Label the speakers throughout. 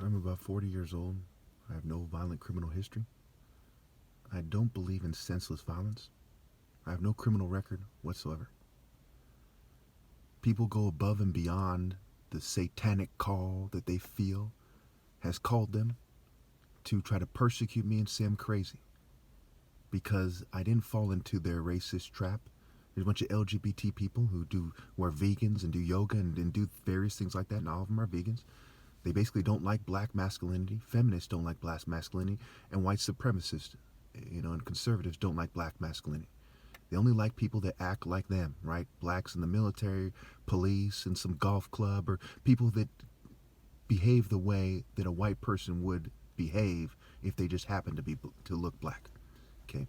Speaker 1: I'm about 40 years old. I have no violent criminal history. I don't believe in senseless violence. I have no criminal record whatsoever. People go above and beyond the satanic call that they feel has called them to try to persecute me and say I'm crazy because I didn't fall into their racist trap. There's a bunch of LGBT people who are vegans and do yoga and do various things like that, and all of them are vegans. They basically don't like black masculinity. Feminists don't like black masculinity, and white supremacists, and conservatives don't like black masculinity. They only like people that act like them, right? Blacks in the military, police, and some golf club, or people that behave the way that a white person would behave if they just happen to look black. Okay?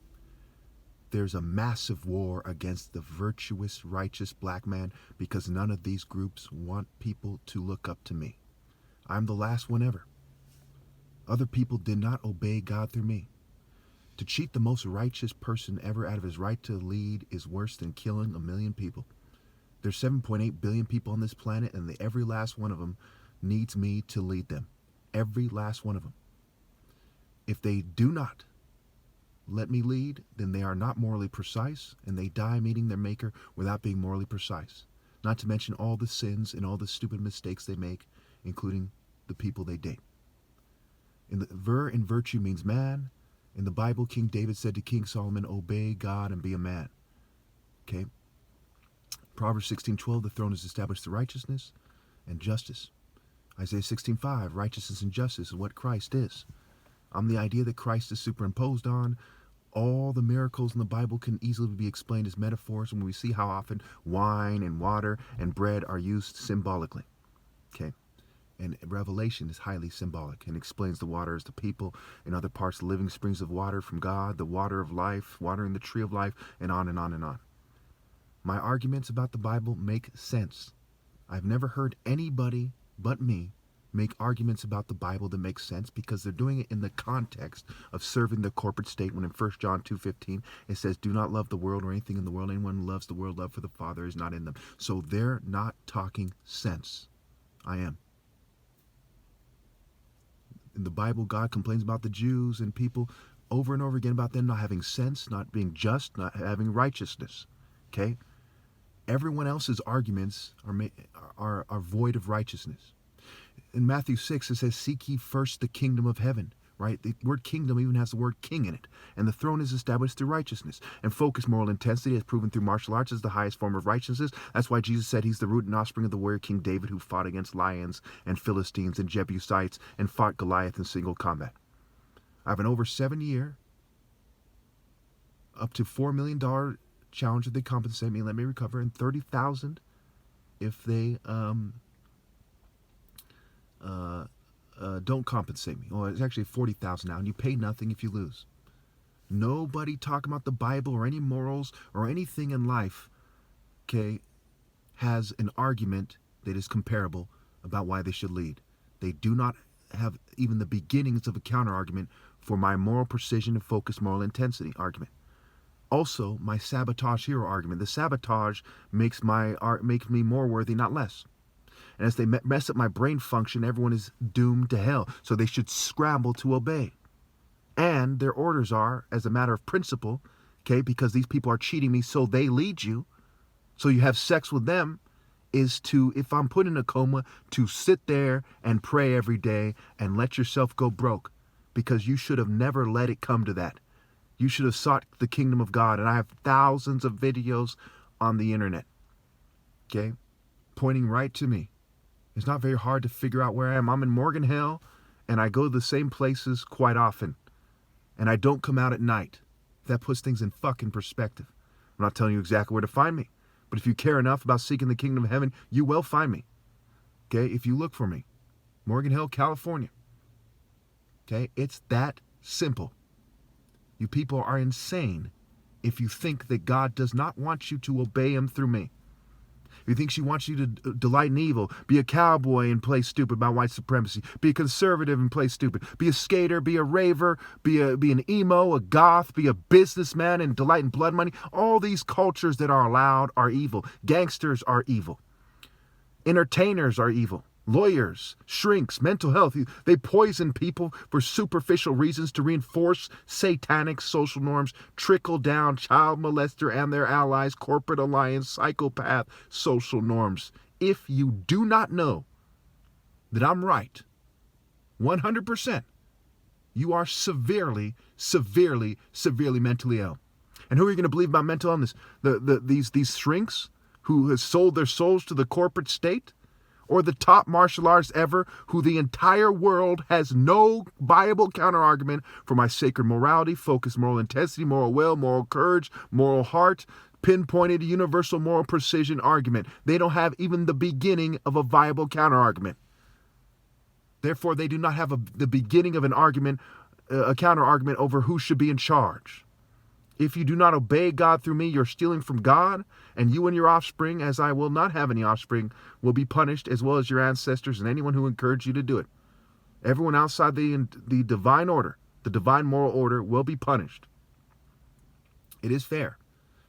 Speaker 1: There's a massive war against the virtuous, righteous black man because none of these groups want people to look up to me. I'm the last one ever. Other people did not obey God through me. To cheat the most righteous person ever out of his right to lead is worse than killing 1 million people. There's 7.8 billion people on this planet, and every last one of them needs me to lead them. Every last one of them. If they do not let me lead, then they are not morally precise, and they die meeting their maker without being morally precise. Not to mention all the sins and all the stupid mistakes they make, including the people they date. Ver in virtue means man. In the Bible, King David said to King Solomon, obey God and be a man. Okay? Proverbs 16:12, the throne is established through righteousness and justice. Isaiah 16:5, righteousness and justice is what Christ is. I'm the idea that Christ is superimposed on. All the miracles in the Bible can easily be explained as metaphors when we see how often wine and water and bread are used symbolically. Okay? And Revelation is highly symbolic and explains the water as the people, in other parts, living springs of water from God, the water of life, water in the tree of life, and on and on and on. My arguments about the Bible make sense. I've never heard anybody but me make arguments about the Bible that make sense because they're doing it in the context of serving the corporate state. When in 1 John 2:15 it says, do not love the world or anything in the world. Anyone who loves the world, love for the Father is not in them. So they're not talking sense. I am. In the Bible, God complains about the Jews and people over and over again about them not having sense, not being just, not having righteousness. Okay? Everyone else's arguments are void of righteousness. In Matthew 6, it says, seek ye first the kingdom of heaven. Right? The word kingdom even has the word king in it. And the throne is established through righteousness. And focused moral intensity, as proven through martial arts, is the highest form of righteousness. That's why Jesus said he's the root and offspring of the warrior King David, who fought against lions and Philistines and Jebusites and fought Goliath in single combat. I have an over 7-year, up to $4 million challenge if they compensate me and let me recover, and $30,000 if they don't compensate me. Well, it's actually $40,000 now, and you pay nothing if you lose. Nobody talking about the Bible or any morals or anything in life, okay, has an argument that is comparable about why they should lead. They do not have even the beginnings of a counter-argument for my moral precision and focused moral intensity argument. Also, my sabotage hero argument. The sabotage makes me more worthy, not less. And as they mess up my brain function, everyone is doomed to hell. So they should scramble to obey. And their orders are, as a matter of principle, okay, because these people are cheating me, so they lead you. So you have sex with them, is to, if I'm put in a coma, to sit there and pray every day and let yourself go broke. Because you should have never let it come to that. You should have sought the kingdom of God. And I have thousands of videos on the internet, okay, pointing right to me. It's not very hard to figure out where I am. I'm in Morgan Hill, and I go to the same places quite often. And I don't come out at night. That puts things in fucking perspective. I'm not telling you exactly where to find me. But if you care enough about seeking the kingdom of heaven, you will find me. Okay? If you look for me. Morgan Hill, California. Okay? It's that simple. You people are insane if you think that God does not want you to obey him through me. He thinks he wants you to delight in evil, be a cowboy and play stupid about white supremacy, be a conservative and play stupid, be a skater, be a raver, be an emo, a goth, be a businessman and delight in blood money. All these cultures that are allowed are evil. Gangsters are evil. Entertainers are evil. Lawyers, shrinks, mental health, they poison people for superficial reasons to reinforce satanic social norms, trickle down, child molester and their allies, corporate alliance, psychopath social norms. If you do not know that I'm right, 100%, you are severely, severely, severely mentally ill. And who are you going to believe about mental illness? These shrinks who have sold their souls to the corporate state? Or the top martial artists ever, who the entire world has no viable counterargument for my sacred morality, focused moral intensity, moral will, moral courage, moral heart, pinpointed universal moral precision argument. They don't have even the beginning of a viable counterargument. Therefore, they do not have the beginning of an argument, a counterargument over who should be in charge. If you do not obey God through me, you're stealing from God, and you and your offspring, as I will not have any offspring, will be punished, as well as your ancestors and anyone who encouraged you to do it. Everyone outside the divine order, the divine moral order, will be punished. It is fair.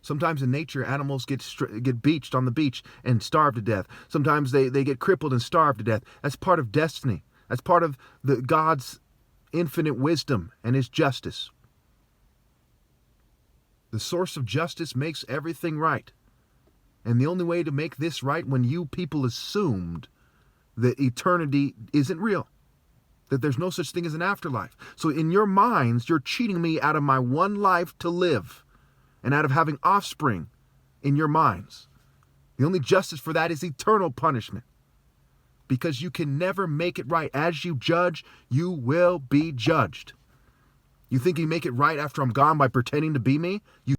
Speaker 1: Sometimes in nature, animals get beached on the beach and starve to death. Sometimes they get crippled and starve to death. That's part of destiny. That's part of God's infinite wisdom and his justice. The source of justice makes everything right. And the only way to make this right, when you people assumed that eternity isn't real, that there's no such thing as an afterlife. So in your minds, you're cheating me out of my one life to live and out of having offspring in your minds. The only justice for that is eternal punishment, because you can never make it right. As you judge, you will be judged. You think you make it right after I'm gone by pretending to be me? You